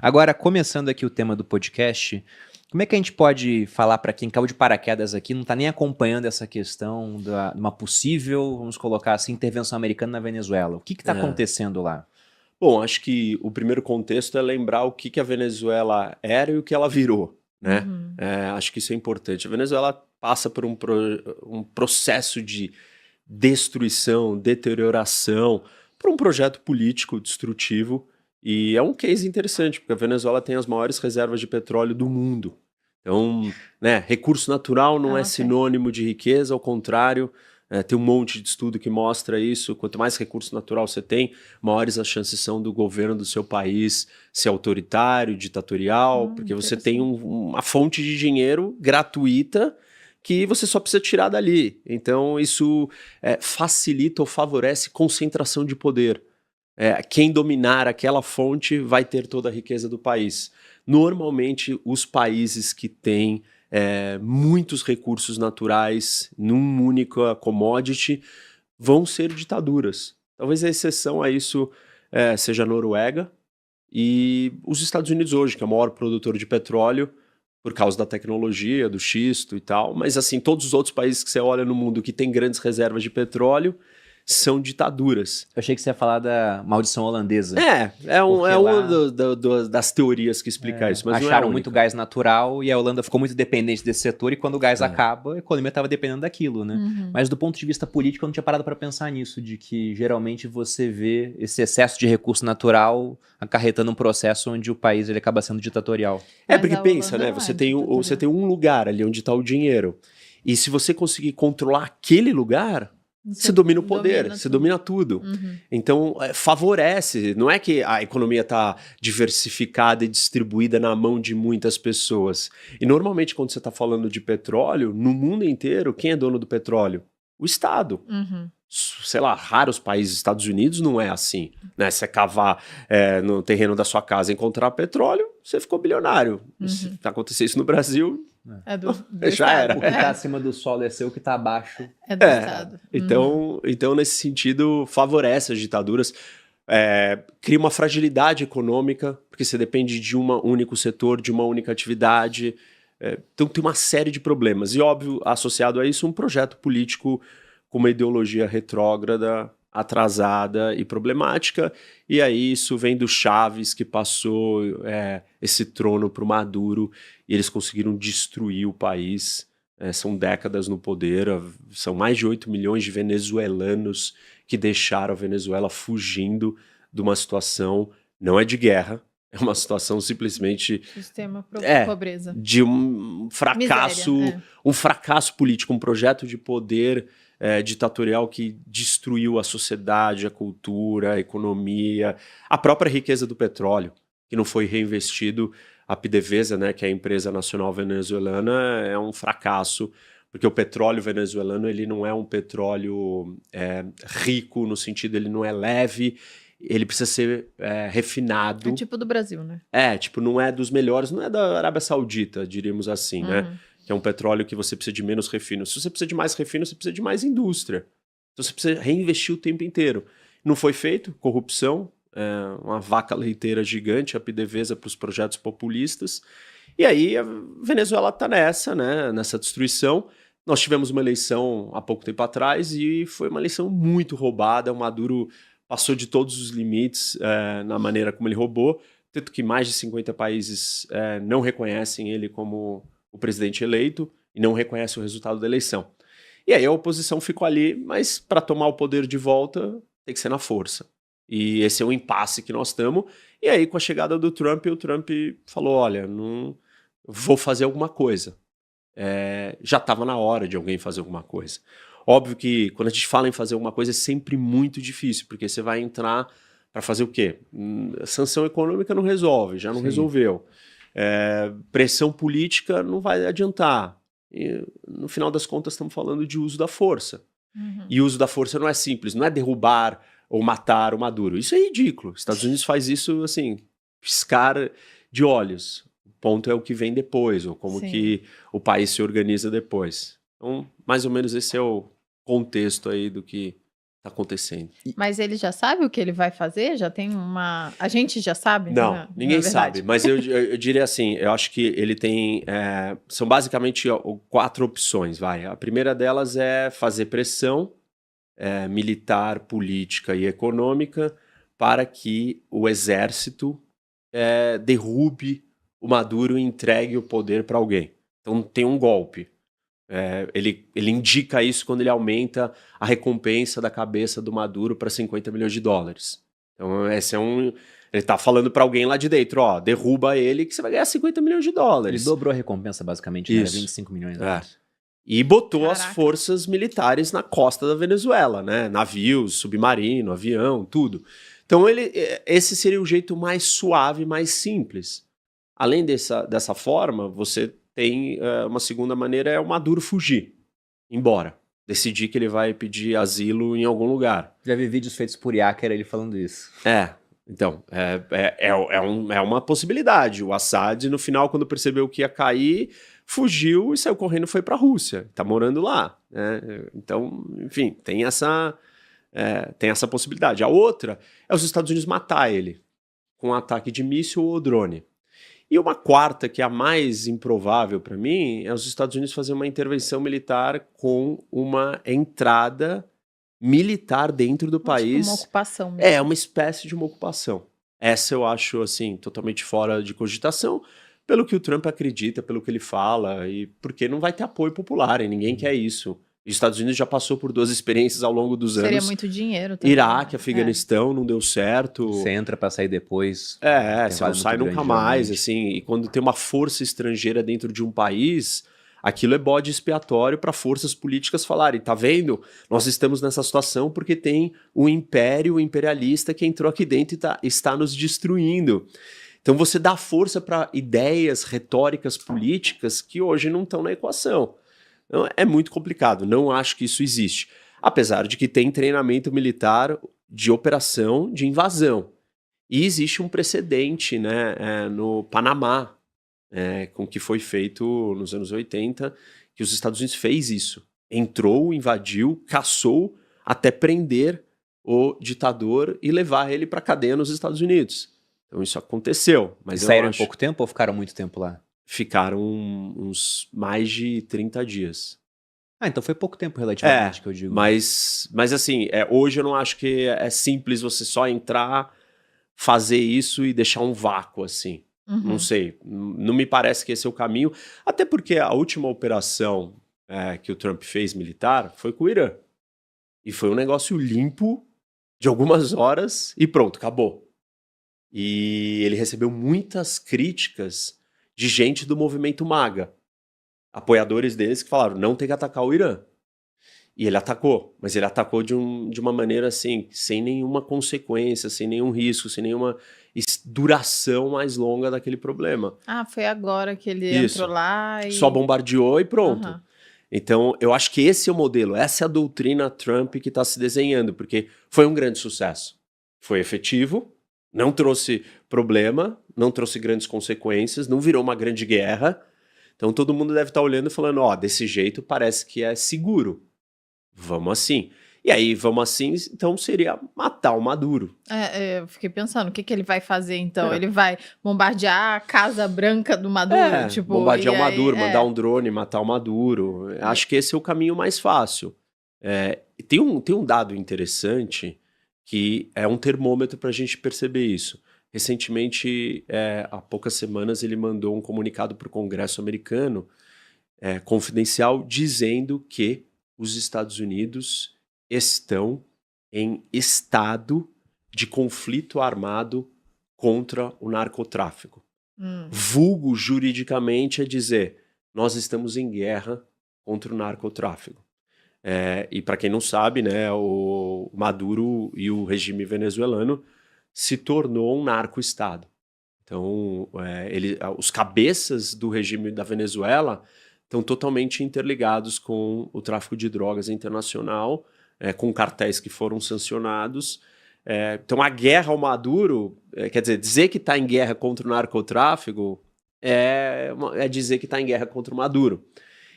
Agora, começando aqui o tema do podcast, como é que a gente pode falar para quem caiu de paraquedas aqui, não está nem acompanhando essa questão de uma possível, vamos colocar assim, intervenção americana na Venezuela? O que está É. acontecendo lá? Bom, acho que o primeiro contexto é lembrar o que a Venezuela era e o que ela virou, né? Uhum. Acho que isso é importante. A Venezuela passa por um processo de destruição, deterioração, por um projeto político destrutivo, e é um case interessante, porque a Venezuela tem as maiores reservas de petróleo do mundo. Então, né, recurso natural não é Ok. sinônimo de riqueza, ao contrário, tem um monte de estudo que mostra isso. Quanto mais recurso natural você tem, maiores as chances são do governo do seu país ser autoritário, ditatorial, porque você tem uma fonte de dinheiro gratuita que você só precisa tirar dali. Então isso facilita ou favorece concentração de poder. Quem dominar aquela fonte vai ter toda a riqueza do país. Normalmente, os países que têm muitos recursos naturais num único commodity vão ser ditaduras. Talvez a exceção a isso seja a Noruega e os Estados Unidos hoje, que é o maior produtor de petróleo, por causa da tecnologia, do xisto e tal. Mas assim, todos os outros países que você olha no mundo que têm grandes reservas de petróleo são ditaduras. Eu achei que você ia falar da maldição holandesa. É Porque uma lá- das teorias que explica isso, mas não é a acharam muito única. gás natural e a Holanda ficou muito dependente desse setor, e quando o gás É. acaba, a economia estava dependendo daquilo, né? Uhum. Mas do ponto de vista político, eu não tinha parado para pensar nisso, de que geralmente você vê esse excesso de recurso natural acarretando um processo onde o país ele acaba sendo ditatorial. Mas Porque a pensa, Holanda né? não Você é tem ditatorial. um lugar ali onde está o dinheiro. E se você conseguir controlar aquele lugar, você domina o poder, você domina tudo. Uhum. Então, favorece. Não é que a economia está diversificada e distribuída na mão de muitas pessoas. E normalmente, quando você está falando de petróleo, no mundo inteiro, quem é dono do petróleo? O Estado. Uhum. Sei lá, raros países, Estados Unidos não é assim, né? Você cavar no terreno da sua casa e encontrar petróleo, você ficou bilionário. Se acontecer isso no Brasil, É do já Estado. era. O que está acima do solo é seu, o que está abaixo. É do Estado. Então, nesse sentido, favorece as ditaduras, cria uma fragilidade econômica, porque você depende de um único setor, de uma única atividade. Então tem uma série de problemas. E, óbvio, associado a isso, um projeto político com uma ideologia retrógrada, atrasada e problemática. E aí isso vem do Chaves, que passou esse trono para o Maduro, e eles conseguiram destruir o país. São décadas no poder, são mais de 8 milhões de venezuelanos que deixaram a Venezuela fugindo de uma situação, não é de guerra, é uma situação simplesmente Sistema pobreza. de um fracasso, Miséria, um fracasso político, um projeto de poder ditatorial que destruiu a sociedade, a cultura, a economia, a própria riqueza do petróleo, que não foi reinvestido. A PDVSA, né, que é a empresa nacional venezuelana, é um fracasso, porque o petróleo venezuelano ele não é um petróleo rico, no sentido ele não é leve, ele precisa ser refinado. É tipo do Brasil, né? Tipo, não é dos melhores, não é da Arábia Saudita, diríamos assim, né? Que é um petróleo que você precisa de menos refino. Se você precisa de mais refino, você precisa de mais indústria. Então você precisa reinvestir o tempo inteiro. Não foi feito, corrupção, uma vaca leiteira gigante, a PDVSA para os projetos populistas. E aí a Venezuela está nessa, né? Nessa destruição. Nós tivemos uma eleição há pouco tempo atrás e foi uma eleição muito roubada. O Maduro passou de todos os limites na maneira como ele roubou. Tanto que mais de 50 países não reconhecem ele como o presidente eleito e não reconhecem o resultado da eleição. E aí a oposição ficou ali, mas para tomar o poder de volta tem que ser na força. E esse é o impasse que nós estamos. E aí, com a chegada do Trump, o Trump falou: olha, não vou fazer alguma coisa. Já estava na hora de alguém fazer alguma coisa. Óbvio que quando a gente fala em fazer alguma coisa é sempre muito difícil, porque você vai entrar para fazer o quê? Sanção econômica não resolve, já não resolveu. Pressão política não vai adiantar. E, no final das contas, estamos falando de uso da força. E o uso da força não é simples, não é derrubar ou matar o Maduro. Isso é ridículo. Os Estados Unidos faz isso, assim, piscar de olhos. O ponto é o que vem depois, ou como que o país se organiza depois. Então, mais ou menos esse é o contexto aí do que Está acontecendo. Mas ele já sabe o que ele vai fazer? Já tem uma... A gente já sabe? Não, ninguém sabe. Mas eu diria assim, eu acho que ele tem... são basicamente 4 opções, vai. A primeira delas é fazer pressão militar, política e econômica para que o exército derrube o Maduro e entregue o poder para alguém. Então tem um golpe. Ele indica isso quando ele aumenta a recompensa da cabeça do Maduro para 50 milhões de dólares. Então esse ele está falando para alguém lá de dentro, ó, derruba ele que você vai ganhar 50 milhões de dólares. Ele dobrou a recompensa, basicamente, né? 25 milhões de dólares. E botou as forças militares na costa da Venezuela, né? Navios, submarino, avião, tudo. Então esse seria o jeito mais suave, mais simples. Além dessa forma, você tem uma segunda maneira, é o Maduro fugir, embora. Decidir que ele vai pedir asilo em algum lugar. Já vi vídeos feitos por Yaker ele falando isso. Então, é uma possibilidade. O Assad, no final, quando percebeu que ia cair, fugiu e saiu correndo e foi para a Rússia. Tá morando lá. Né? Então, enfim, tem essa possibilidade. A outra é os Estados Unidos matar ele com um ataque de míssil ou drone. E uma quarta, que é a mais improvável para mim, é os Estados Unidos fazer uma intervenção militar com uma entrada militar dentro do país. Tipo uma ocupação mesmo. É uma espécie de uma ocupação. Essa eu acho, assim, totalmente fora de cogitação, pelo que o Trump acredita, pelo que ele fala, e porque não vai ter apoio popular, e ninguém quer isso. Os Estados Unidos já passou por 2 experiências ao longo dos anos. Seria muito dinheiro também. Iraque, Afeganistão, não deu certo. Você entra para sair depois. Você não sai nunca mais, assim. E quando tem uma força estrangeira dentro de um país, aquilo é bode expiatório para forças políticas falarem, tá vendo? Nós estamos nessa situação porque tem um império imperialista que entrou aqui dentro e está nos destruindo. Então você dá força para ideias retóricas políticas que hoje não estão na equação. Então, é muito complicado, não acho que isso existe. Apesar de que tem treinamento militar de operação de invasão. E existe um precedente, né, no Panamá, com o que foi feito nos anos 80, que os Estados Unidos fez isso. Entrou, invadiu, caçou, até prender o ditador e levar ele para a cadeia nos Estados Unidos. Então isso aconteceu. Mas saíram em pouco tempo ou ficaram muito tempo lá? Ficaram uns mais de 30 dias. Então foi pouco tempo relativamente que eu digo. Mas assim, hoje eu não acho que é simples você só entrar, fazer isso e deixar um vácuo assim. Uhum. Não sei, não me parece que esse é o caminho. Até porque a última operação que o Trump fez militar foi com o Irã. E foi um negócio limpo de algumas horas e pronto, acabou. E ele recebeu muitas críticas de gente do movimento MAGA, apoiadores deles que falaram, não tem que atacar o Irã. E ele atacou, mas ele atacou de uma maneira assim, sem nenhuma consequência, sem nenhum risco, sem nenhuma duração mais longa daquele problema. Foi agora que ele entrou lá e... Só bombardeou e pronto. Uhum. Então, eu acho que esse é o modelo, essa é a doutrina Trump que está se desenhando, porque foi um grande sucesso. Foi efetivo, não trouxe problema, não trouxe grandes consequências, não virou uma grande guerra. Então todo mundo deve estar olhando e falando, desse jeito parece que é seguro. Vamos assim. E aí, vamos assim, então seria matar o Maduro. Eu fiquei pensando, o que ele vai fazer então? Ele vai bombardear a Casa Branca do Maduro? Bombardear o Maduro, mandar um drone, matar o Maduro. Acho que esse é o caminho mais fácil. Tem um dado interessante que é um termômetro para a gente perceber isso. Recentemente, há poucas semanas, ele mandou um comunicado para o Congresso americano, confidencial, dizendo que os Estados Unidos estão em estado de conflito armado contra o narcotráfico. Vulgo, juridicamente, é dizer, nós estamos em guerra contra o narcotráfico. E para quem não sabe, né, o Maduro e o regime venezuelano se tornou um narco-estado. Então, os cabeças do regime da Venezuela estão totalmente interligados com o tráfico de drogas internacional, com cartéis que foram sancionados. Então, a guerra ao Maduro, quer dizer que está em guerra contra o narcotráfico é dizer que está em guerra contra o Maduro.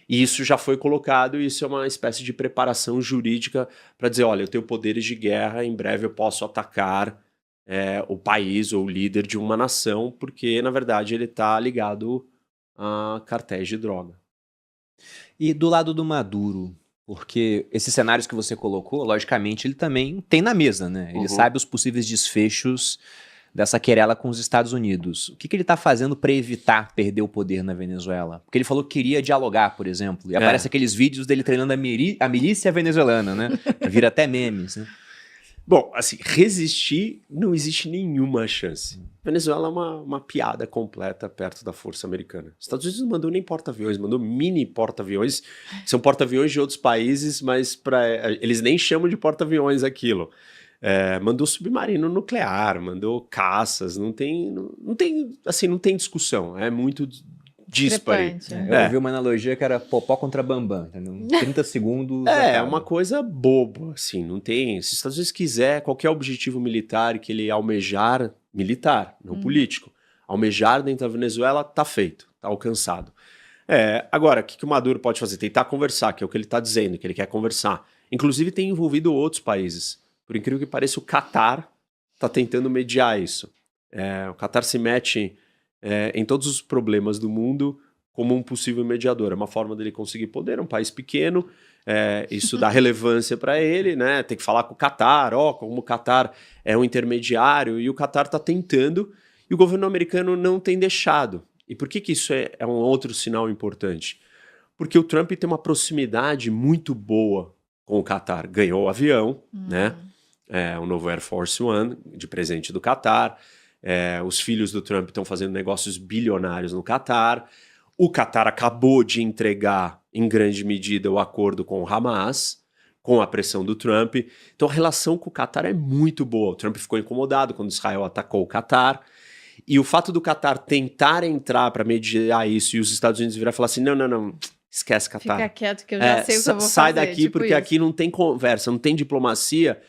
E isso já foi colocado, e isso é uma espécie de preparação jurídica para dizer, olha, eu tenho poderes de guerra, em breve eu posso atacar o país ou o líder de uma nação, porque, na verdade, ele está ligado a cartéis de droga. E do lado do Maduro, porque esses cenários que você colocou, logicamente, ele também tem na mesa, né? Ele sabe os possíveis desfechos dessa querela com os Estados Unidos. O que ele está fazendo para evitar perder o poder na Venezuela? Porque ele falou que queria dialogar, por exemplo, e aparece aqueles vídeos dele treinando a milícia venezuelana, né? Vira até memes, né? Bom, assim, resistir não existe nenhuma chance. Venezuela é uma piada completa perto da força americana. Os Estados Unidos não mandou nem porta-aviões, mandou mini porta-aviões. São porta-aviões de outros países, mas eles nem chamam de porta-aviões aquilo. Mandou submarino nuclear, mandou caças, não tem discussão. É muito díspare. Eu ouvi uma analogia que era Popó contra Bambam, entendeu? 30 segundos. É uma coisa boba, assim, não tem. Se os Estados Unidos quiser qualquer objetivo militar que ele almejar, militar, não político, almejar dentro da Venezuela, tá feito, tá alcançado. Agora, o que o Maduro pode fazer? Tentar conversar, que é o que ele tá dizendo, que ele quer conversar. Inclusive tem envolvido outros países. Por incrível que pareça, o Catar tá tentando mediar isso. O Catar se mete em todos os problemas do mundo como um possível mediador. É uma forma dele conseguir poder, é um país pequeno, isso dá relevância para ele, né? Tem que falar com o Catar, como o Catar é um intermediário, e o Catar está tentando, e o governo americano não tem deixado. E por que isso é um outro sinal importante? Porque o Trump tem uma proximidade muito boa com o Catar. Ganhou o avião, né? O novo Air Force One, de presente do Catar. Os filhos do Trump estão fazendo negócios bilionários no Catar. O Catar acabou de entregar, em grande medida, o acordo com o Hamas, com a pressão do Trump. Então a relação com o Catar é muito boa. O Trump ficou incomodado quando Israel atacou o Catar. E o fato do Catar tentar entrar para mediar isso e os Estados Unidos virar e falar assim, não, esquece Catar. Fica quieto que eu já sei o que eu vou fazer. Sai daqui, tipo porque isso. aqui não tem conversa, não tem diplomacia.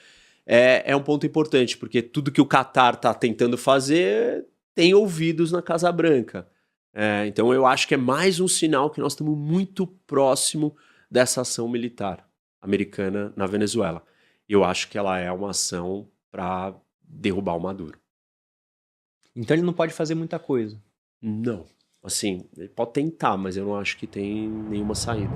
É um ponto importante, porque tudo que o Catar está tentando fazer tem ouvidos na Casa Branca. Então eu acho que é mais um sinal que nós estamos muito próximo dessa ação militar americana na Venezuela. Eu acho que ela é uma ação para derrubar o Maduro. Então ele não pode fazer muita coisa. Não. Assim, ele pode tentar, mas eu não acho que tem nenhuma saída.